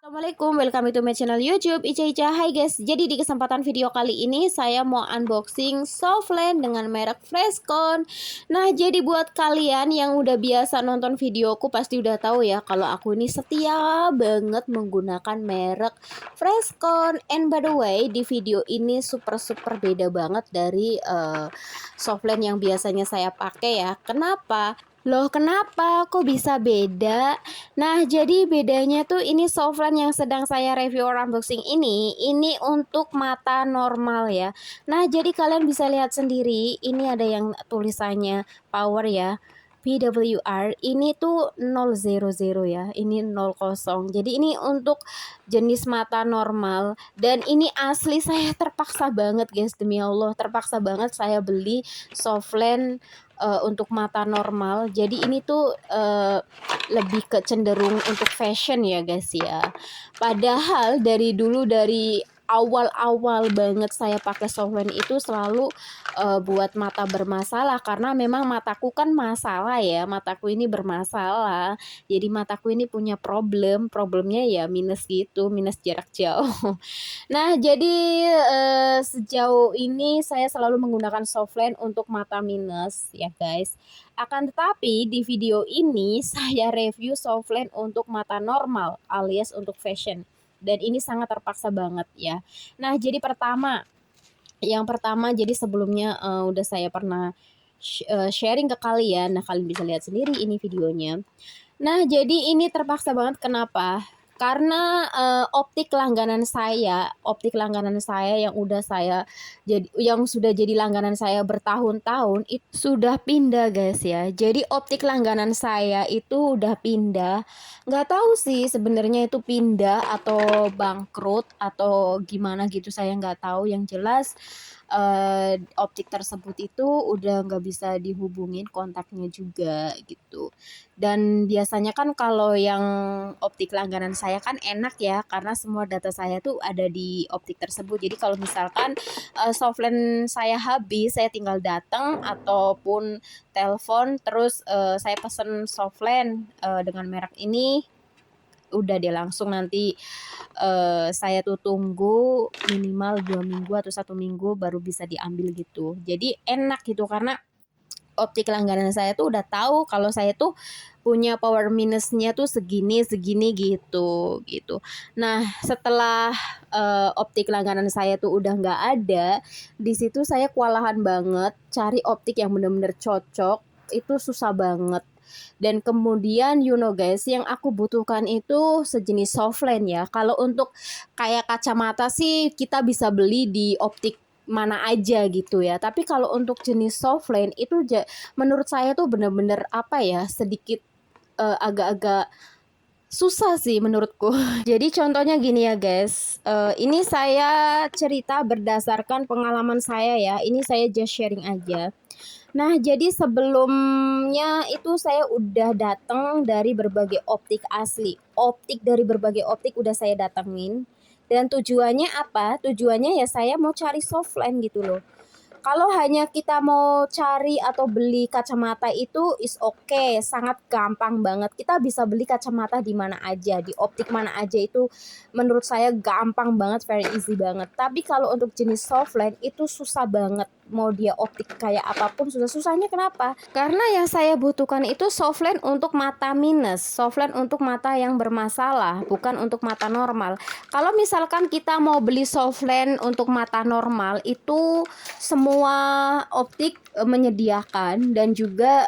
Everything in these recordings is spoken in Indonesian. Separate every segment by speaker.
Speaker 1: Assalamualaikum, welcome to my channel YouTube Ica Ica. Hai guys, jadi di kesempatan video kali ini saya mau unboxing Softland dengan merek Freshcon. Nah, jadi buat kalian yang udah biasa nonton videoku pasti udah tahu ya kalau aku ini setia banget menggunakan merek Freshcon. And by the way, di video ini super beda banget dari Softland yang biasanya saya pakai ya. Kenapa? Loh, kenapa? Kok bisa beda? Nah, jadi bedanya tuh ini Softland yang sedang saya review or unboxing ini untuk mata normal ya. Nah, jadi kalian bisa lihat sendiri, ini ada yang tulisannya power ya. PWR ini tuh 000 ya, ini 00. Jadi ini untuk jenis mata normal dan ini asli saya terpaksa banget guys, demi Allah, terpaksa banget saya beli Softland untuk mata normal. Jadi ini tuh lebih ke cenderung untuk fashion ya guys ya. Padahal dari dulu, dari awal-awal banget saya pakai Softland itu selalu buat mata bermasalah, karena memang mataku kan masalah ya, mataku ini bermasalah. Jadi mataku ini punya problemnya ya minus gitu, minus jarak jauh. Nah, jadi sejauh ini saya selalu menggunakan Softland untuk mata minus ya guys. Akan tetapi di video ini saya review Softland untuk mata normal alias untuk fashion. Dan ini sangat terpaksa banget ya. Nah, jadi yang pertama jadi sebelumnya udah saya pernah sharing ke kalian. Nah, kalian bisa lihat sendiri ini videonya. Nah, jadi ini terpaksa banget, kenapa? Karena optik langganan saya yang udah saya yang sudah jadi langganan saya bertahun-tahun itu sudah pindah guys ya. Jadi optik langganan saya itu udah pindah. Nggak tahu sih sebenarnya itu pindah atau bangkrut atau gimana gitu, saya nggak tahu. Yang jelas optik tersebut itu udah nggak bisa dihubungin kontaknya juga gitu. Dan biasanya kan kalau yang optik langganan saya kan enak ya, karena semua data saya tuh ada di optik tersebut. Jadi kalau misalkan Softland saya habis, saya tinggal datang ataupun telepon terus saya pesen Softland dengan merek ini, udah deh langsung nanti saya tuh tunggu minimal 2 minggu atau 1 minggu baru bisa diambil gitu. Jadi enak gitu, karena optik langganan saya tuh udah tahu kalau saya tuh punya power minusnya tuh segini segini gitu gitu. Nah, setelah optik langganan saya tuh udah nggak ada, di situ saya kewalahan banget cari optik yang bener-bener cocok, itu susah banget. Dan kemudian guys, yang aku butuhkan itu sejenis Softland ya. Kalau untuk kayak kacamata sih kita bisa beli di optik mana aja gitu ya. Tapi kalau untuk jenis Softland itu menurut saya tuh bener-bener apa ya, sedikit agak-agak susah sih menurutku. Jadi contohnya gini ya guys, ini saya cerita berdasarkan pengalaman saya ya. Ini saya just sharing aja. Nah, jadi sebelumnya itu saya udah datang dari berbagai optik asli. Optik dari berbagai optik udah saya datengin. Dan tujuannya apa? Tujuannya ya saya mau cari Softland gitu loh. Kalau hanya kita mau cari atau beli kacamata itu is okay, sangat gampang banget. Kita bisa beli kacamata di mana aja, di optik mana aja, itu menurut saya gampang banget, very easy banget. Tapi kalau untuk jenis Softland itu susah banget. Mau dia optik kayak apapun susah-susahnya, kenapa? Karena yang saya butuhkan itu Softland untuk mata minus, Softland untuk mata yang bermasalah, bukan untuk mata normal. Kalau misalkan kita mau beli Softland untuk mata normal itu semua optik menyediakan, dan juga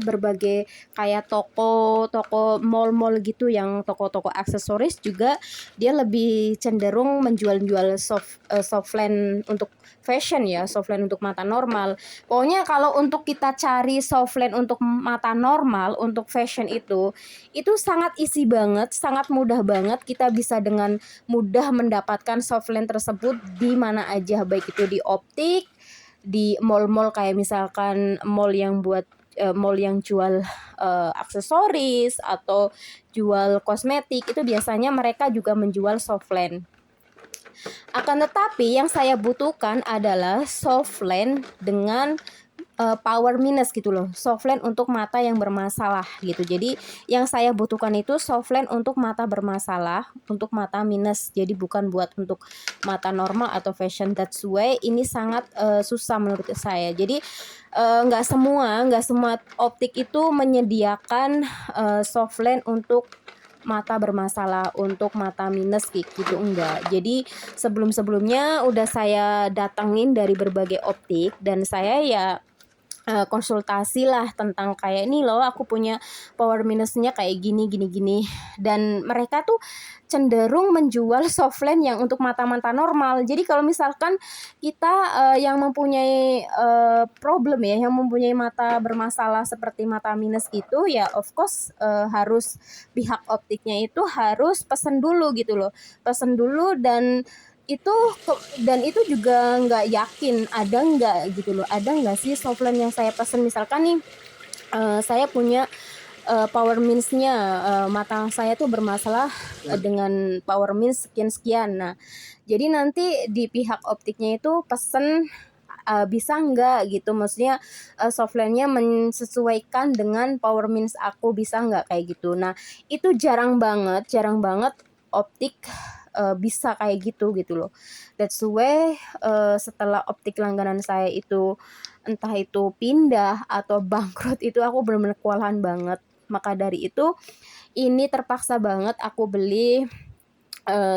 Speaker 1: berbagai kayak toko-toko mall-mall gitu, yang toko-toko aksesoris juga dia lebih cenderung menjual-jual Softland untuk fashion ya, Softland untuk mata normal. Pokoknya kalau untuk kita cari Softland untuk mata normal, untuk fashion itu sangat easy banget, sangat mudah banget. Kita bisa dengan mudah mendapatkan Softland tersebut di mana aja, baik itu di optik, di mall-mall kayak misalkan mall yang jual aksesoris atau jual kosmetik, itu biasanya mereka juga menjual Softland. Akan tetapi yang saya butuhkan adalah Softland dengan power minus gitu loh, softline untuk mata yang bermasalah gitu. Jadi yang saya butuhkan itu softline untuk mata bermasalah, untuk mata minus. Jadi bukan buat untuk mata normal atau fashion. That's why ini sangat susah menurut saya. Jadi nggak semua optik itu menyediakan softline untuk mata bermasalah, untuk mata minus gitu enggak. Jadi sebelum-sebelumnya udah saya datengin dari berbagai optik dan saya ya konsultasi lah tentang kayak ini loh, aku punya power minusnya kayak gini gini gini, dan mereka tuh cenderung menjual softline yang untuk mata-mata normal. Jadi kalau misalkan kita yang mempunyai problem ya, yang mempunyai mata bermasalah seperti mata minus gitu ya, of course harus pihak optiknya itu harus pesen dulu gitu loh, pesen dulu. Itu itu juga nggak yakin ada nggak gitu loh, ada nggak sih softline yang saya pesen. Misalkan nih saya punya power means-nya, mata saya tuh bermasalah dengan power means sekian-sekian. Nah, jadi nanti di pihak optiknya itu pesen bisa nggak gitu, maksudnya softline-nya mensesuaikan dengan power means aku, bisa nggak kayak gitu. Nah, itu jarang banget optik bisa kayak gitu gitu loh. That's why setelah optik langganan saya itu entah itu pindah atau bangkrut itu aku benar-benar kewalahan banget. Maka dari itu ini terpaksa banget aku beli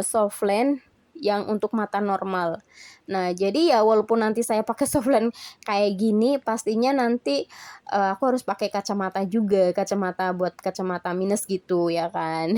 Speaker 1: softline yang untuk mata normal. Nah, jadi ya walaupun nanti saya pakai softline kayak gini, pastinya nanti aku harus pakai kacamata juga, kacamata buat kacamata minus gitu ya kan.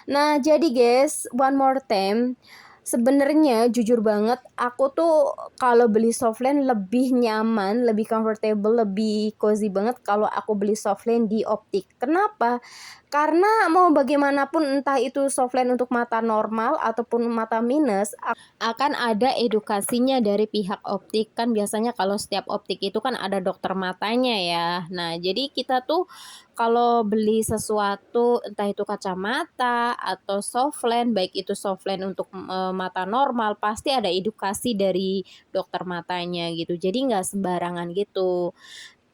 Speaker 1: Nah, jadi guys, one more time, sebenarnya jujur banget aku tuh kalau beli softline lebih nyaman, lebih comfortable, lebih cozy banget kalau aku beli softline di optik. Kenapa? Karena mau bagaimanapun entah itu softline untuk mata normal ataupun mata minus akan ada edukasinya dari pihak optik. Kan biasanya kalau setiap optik itu kan ada dokter matanya ya. Nah, jadi kita tuh kalau beli sesuatu entah itu kacamata atau softline, baik itu softline untuk mata normal, pasti ada edukasi dari dokter matanya gitu. Jadi nggak sembarangan gitu.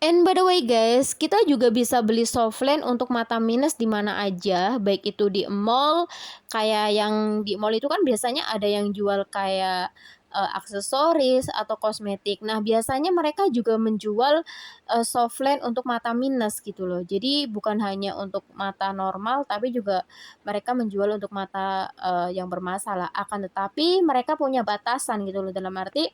Speaker 1: And by the way guys, kita juga bisa beli softline untuk mata minus di mana aja, baik itu di mall, kayak yang di mall itu kan biasanya ada yang jual kayak aksesoris atau kosmetik. Nah, biasanya mereka juga menjual softline untuk mata minus gitu loh. Jadi bukan hanya untuk mata normal, tapi juga mereka menjual untuk mata yang bermasalah. Akan tetapi mereka punya batasan gitu loh, dalam arti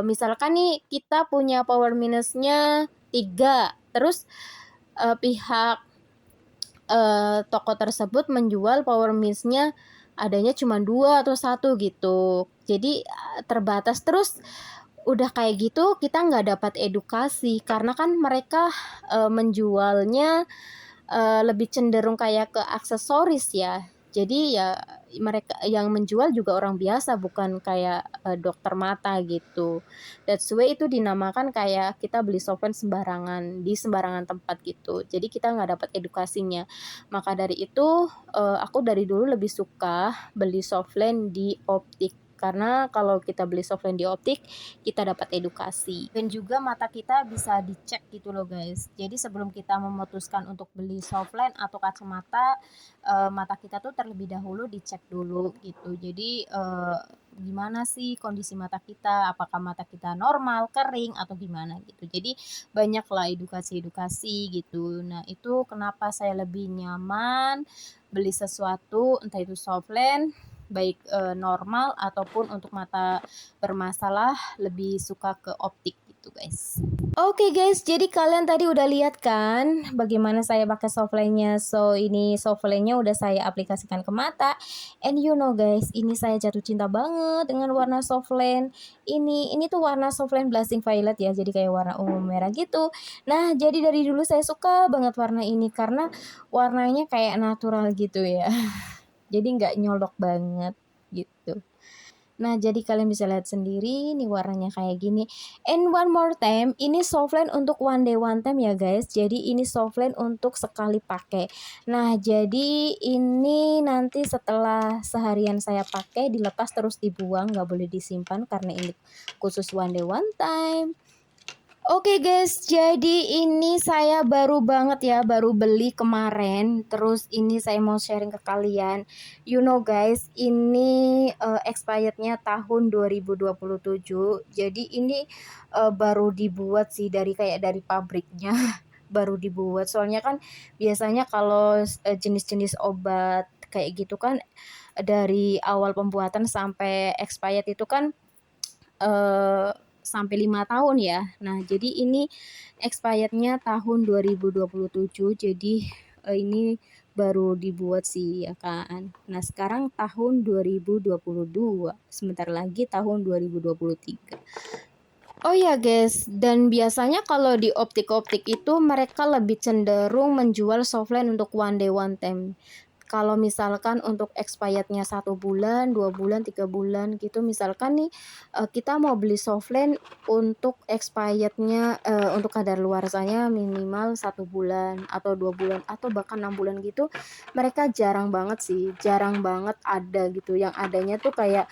Speaker 1: misalkan nih kita punya power minusnya 3, terus pihak toko tersebut menjual power minusnya adanya cuma 2 atau 1 gitu. Jadi terbatas, terus udah kayak gitu kita nggak dapat edukasi karena kan mereka menjualnya lebih cenderung kayak ke aksesoris ya. Jadi ya mereka yang menjual juga orang biasa, bukan kayak dokter mata gitu. That's why itu dinamakan kayak kita beli softline sembarangan di sembarangan tempat gitu. Jadi kita nggak dapat edukasinya. Maka dari itu aku dari dulu lebih suka beli softline di optik. Karena kalau kita beli softline di optik, kita dapat edukasi. Dan juga mata kita bisa dicek gitu loh guys. Jadi sebelum kita memutuskan untuk beli softline atau kacamata, mata kita tuh terlebih dahulu dicek dulu gitu. Jadi gimana sih kondisi mata kita, apakah mata kita normal, kering, atau gimana gitu. Jadi banyaklah edukasi-edukasi gitu. Nah, itu kenapa saya lebih nyaman beli sesuatu entah itu softline baik normal ataupun untuk mata bermasalah, lebih suka ke optik gitu guys. Oke guys, jadi kalian tadi udah lihat kan bagaimana saya pakai softline-nya. So ini softline-nya udah saya aplikasikan ke mata. And you know guys, ini saya jatuh cinta banget dengan warna softline. Ini tuh warna softline blushing violet ya, jadi kayak warna ungu merah gitu. Nah, jadi dari dulu saya suka banget warna ini karena warnanya kayak natural gitu ya. Jadi nggak nyolok banget gitu. Nah, jadi kalian bisa lihat sendiri nih warnanya kayak gini. And one more time, ini softline untuk one day one time ya guys. Jadi ini softline untuk sekali pakai. Nah, jadi ini nanti setelah seharian saya pakai dilepas terus dibuang, nggak boleh disimpan karena ini khusus one day one time. Oke guys, jadi ini saya baru banget ya, baru beli kemarin. Terus ini saya mau sharing ke kalian. You know guys, ini expirednya tahun 2027. Jadi ini baru dibuat sih dari kayak dari pabriknya baru dibuat. Soalnya kan biasanya kalau jenis-jenis obat kayak gitu kan dari awal pembuatan sampai expired itu kan sampai 5 tahun ya. Nah, jadi ini expirednya tahun 2027, jadi ini baru dibuat sih ya kan. Nah, sekarang tahun 2022, sebentar lagi tahun 2023. Oh ya guys, dan biasanya kalau di optik-optik itu mereka lebih cenderung menjual softline untuk one day one time. Kalau misalkan untuk expirednya 1 bulan, 2 bulan, 3 bulan gitu, misalkan nih kita mau beli softline untuk expirednya untuk kadaluarsanya minimal 1 bulan atau 2 bulan atau bahkan 6 bulan gitu, mereka jarang banget sih, jarang banget ada gitu. Yang adanya tuh kayak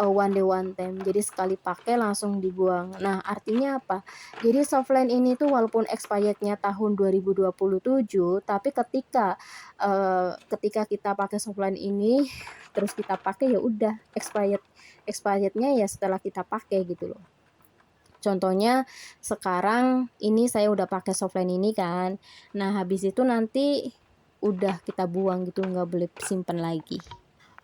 Speaker 1: one day one time, jadi sekali pakai langsung dibuang. Nah, artinya apa? Jadi softline ini tuh walaupun expirednya tahun 2027, tapi ketika kita pakai softline ini terus kita pakai ya udah expirednya ya setelah kita pakai gitu loh. Contohnya sekarang ini saya udah pakai softline ini kan. Nah, habis itu nanti udah kita buang gitu, nggak boleh simpen lagi.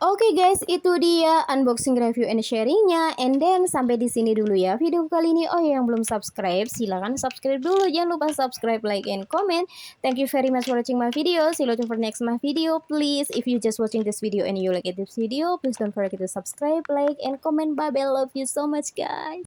Speaker 1: Oke guys, itu dia unboxing, review, and sharingnya. And then sampai di sini dulu ya video kali ini. Oh ya, yang belum subscribe, silahkan subscribe dulu. Jangan lupa subscribe, like, and comment. Thank you very much for watching my video. See you later for next my video. Please, if you just watching this video and you like this video, please don't forget to subscribe, like, and comment. Bye bye. Love you so much, guys.